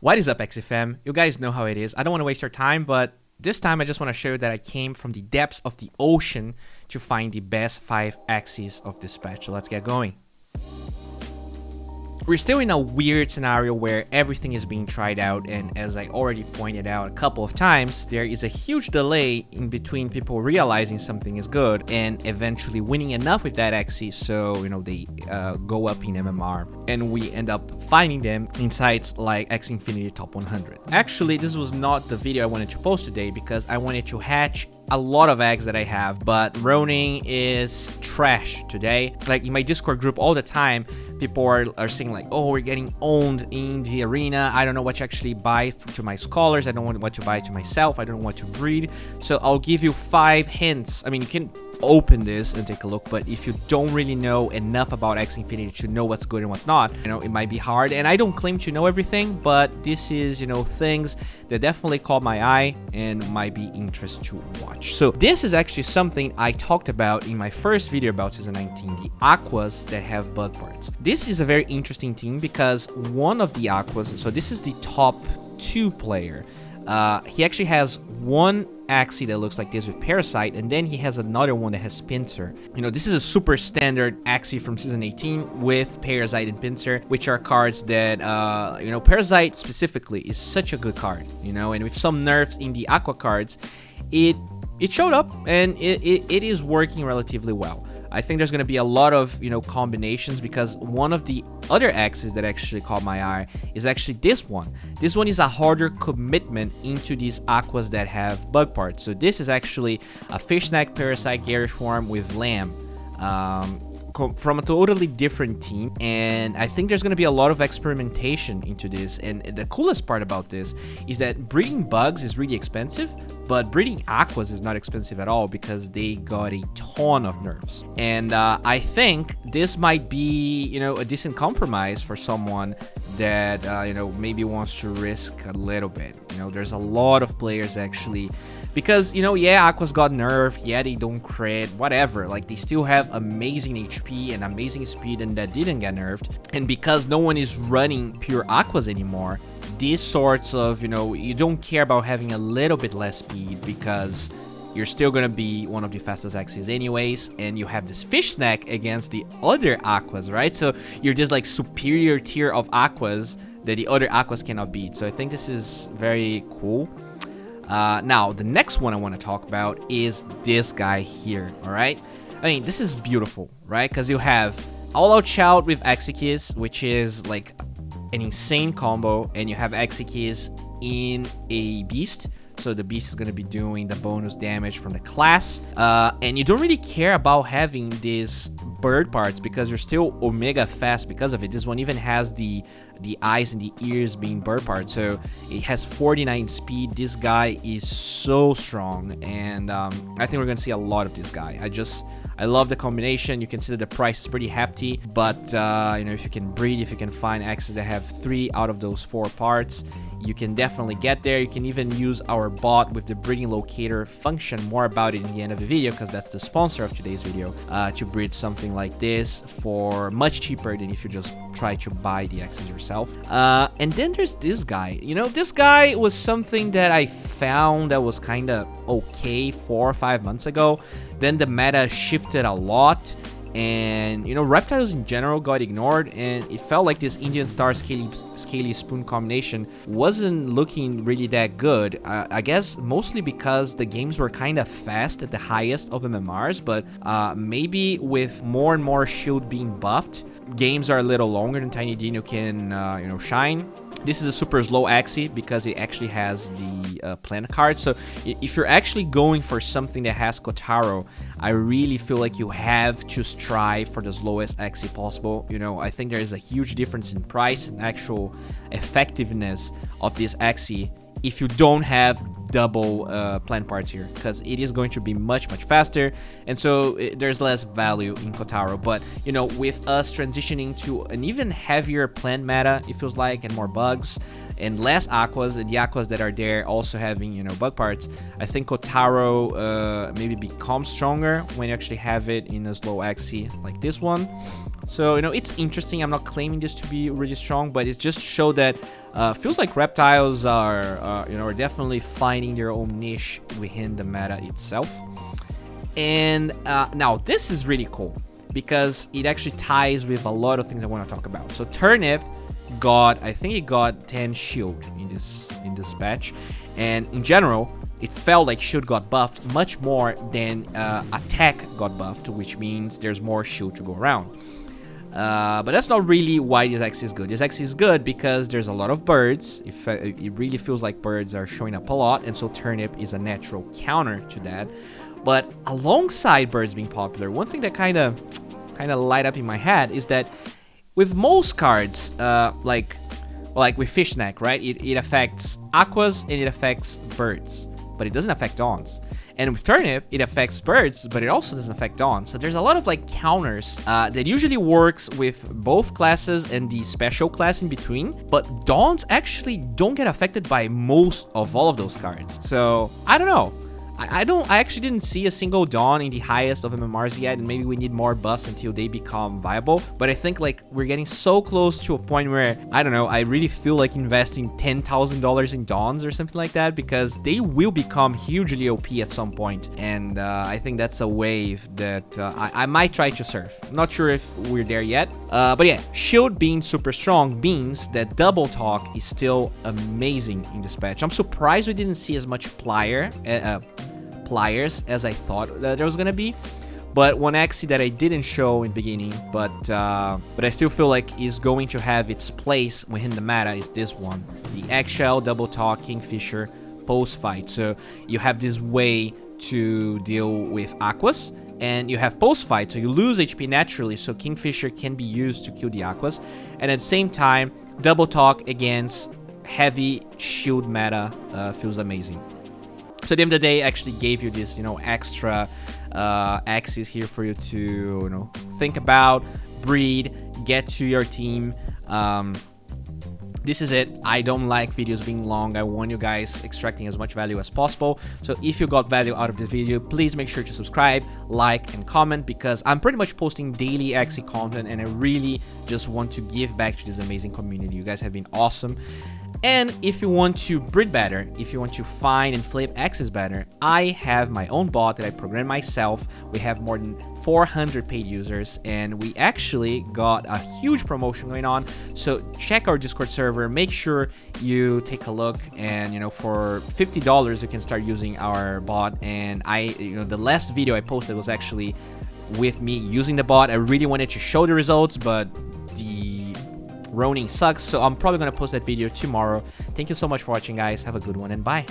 What is up, Axie fam? You guys know how it is. I don't want to waste your time, but this time I just want to show you that I came from the depths of the ocean to find the best 5 Axies of this patch. So let's get going. We're still in a weird scenario where everything is being tried out, and as I already pointed out a couple of times, there is a huge delay in between people realizing something is good and eventually winning enough with that Axie so, they go up in MMR, and we end up finding them in sites like X Infinity Top 100. Actually, this was not the video I wanted to post today because I wanted to hatch a lot of eggs that I have, but Ronin is trash today. Like in my Discord group all the time, people are saying like, oh, we're getting owned in the arena. I don't know what to actually buy to my scholars. I don't know what to buy to myself. I don't know what to breed. So I'll give you 5 hints. I mean, you can open this and take a look, but if you don't really know enough about X Infinity to know what's good and what's not, it might be hard. And I don't claim to know everything, but this is, things that definitely caught my eye and might be interesting to watch. So this is actually something I talked about in my first video about Season 19, the Aquas that have bug parts. This is a very interesting team because one of the Aquas, so this is the top 2 player. He actually has one Axie that looks like this with Parasite, and then he has another one that has Pincer. This is a super standard Axie from Season 18 with Parasite and Pincer, which are cards that, Parasite specifically is such a good card, and with some nerfs in the Aqua cards, it showed up, and it is working relatively well. I think there's going to be a lot of, combinations because one of the other Axies that actually caught my eye is actually this one. This one is a harder commitment into these Aquas that have bug parts. So this is actually a Fish Snack Parasite Garish Worm with Lamb. From a totally different team, and I think there's going to be a lot of experimentation into this. And the coolest part about this is that breeding bugs is really expensive, but breeding Aquas is not expensive at all because they got a ton of nerfs. And I think this might be, a decent compromise for someone that, maybe wants to risk a little bit. There's a lot of players actually, because, yeah, Aquas got nerfed, yeah, they don't crit, whatever. Like, they still have amazing HP and amazing speed, and that didn't get nerfed. And because no one is running pure Aquas anymore, these sorts of, you don't care about having a little bit less speed because you're still gonna be one of the fastest Axies anyways, and you have this Fish Snack against the other Aquas, right? So you're just like superior tier of Aquas that the other Aquas cannot beat. So I think this is very cool. Now, the next one I want to talk about is this guy here, alright? I mean, this is beautiful, right? Because you have All Out Shout with Axies, which is like an insane combo, and you have Axies in a Beast. So the Beast is going to be doing the bonus damage from the class. And you don't really care about having these bird parts because you're still Omega fast because of it. This one even has the eyes and the ears being bird parts. So it has 49 speed. This guy is so strong. And I think we're going to see a lot of this guy. I love the combination. You can see that the price is pretty hefty, but if you can breed, if you can find Axies that have 3 out of those 4 parts, you can definitely get there. You can even use our bot with the breeding locator function. More about it in the end of the video because that's the sponsor of today's video, to breed something like this for much cheaper than if you just try to buy the Axies yourself. And then there's this guy. This guy was something that I found that was kind of okay 4 or 5 months ago. Then the meta shifted a lot, and reptiles in general got ignored, and it felt like this Indian Star Scaly Spoon combination wasn't looking really that good. I guess mostly because the games were kind of fast at the highest of MMRs, but maybe with more and more shield being buffed, games are a little longer and Tiny Dino can shine. This is a super slow Axie because it actually has the planet card. So if you're actually going for something that has Kotaro, I really feel like you have to strive for the slowest Axie possible. I think there is a huge difference in price and actual effectiveness of this Axie if you don't have double plant parts here, because it is going to be much faster, and so there's less value in Kotaro. But with us transitioning to an even heavier plant meta, it feels like, and more bugs and less Aquas, and the Aquas that are there also having bug parts, I think Kotaro maybe becomes stronger when you actually have it in a slow Axie like this one. So it's interesting. I'm not claiming this to be really strong, but it just show that Feels like reptiles are, are definitely finding their own niche within the meta itself. And now this is really cool because it actually ties with a lot of things I want to talk about. So Turnip got, I think it got 10 shield in this patch, and in general it felt like shield got buffed much more than attack got buffed, which means there's more shield to go around. But that's not really why this Axies is good. This Axies is good because there's a lot of birds. It really feels like birds are showing up a lot, and so Turnip is a natural counter to that. But alongside birds being popular, one thing that kind of light up in my head is that with most cards, like with Fishneck, right? It affects aquas and it affects birds, but it doesn't affect dawns. And with Turnip, it affects birds, but it also doesn't affect dawns. So there's a lot of like counters that usually works with both classes and the special class in between. But dawns actually don't get affected by most of all of those cards. So I don't know. I actually didn't see a single Dawn in the highest of MMRs yet, and maybe we need more buffs until they become viable. But I think like we're getting so close to a point where, I don't know, I really feel like investing $10,000 in Dawns or something like that, because they will become hugely OP at some point. And I think that's a wave that I might try to surf. I'm not sure if we're there yet. But yeah, Shield being super strong means that Double Talk is still amazing in this patch. I'm surprised we didn't see as much pliers as I thought that there was gonna be. But one Axie that I didn't show in the beginning, but I still feel like is going to have its place within the meta is this one, the Eggshell, Double Talk, Kingfisher, post fight. So you have this way to deal with aquas, and you have post fight, so you lose HP naturally, so Kingfisher can be used to kill the aquas, and at the same time, Double Talk against heavy shield meta feels amazing. So at the end of the day, actually gave you this, extra axes here for you to, think about, breed, get to your team. This is it. I don't like videos being long. I want you guys extracting as much value as possible. So if you got value out of this video, please make sure to subscribe, like, and comment, because I'm pretty much posting daily Axie content, and I really just want to give back to this amazing community. You guys have been awesome. And if you want to breed better, if you want to find and flip Axies better, I have my own bot that I program myself. We have more than 400 paid users, and we actually got a huge promotion going on. So check our Discord server, make sure you take a look, and for $50 you can start using our bot. And the last video I posted was actually with me using the bot. I really wanted to show the results, but the roaming sucks, so I'm probably gonna post that video tomorrow. Thank you so much for watching, guys. Have a good one, and bye.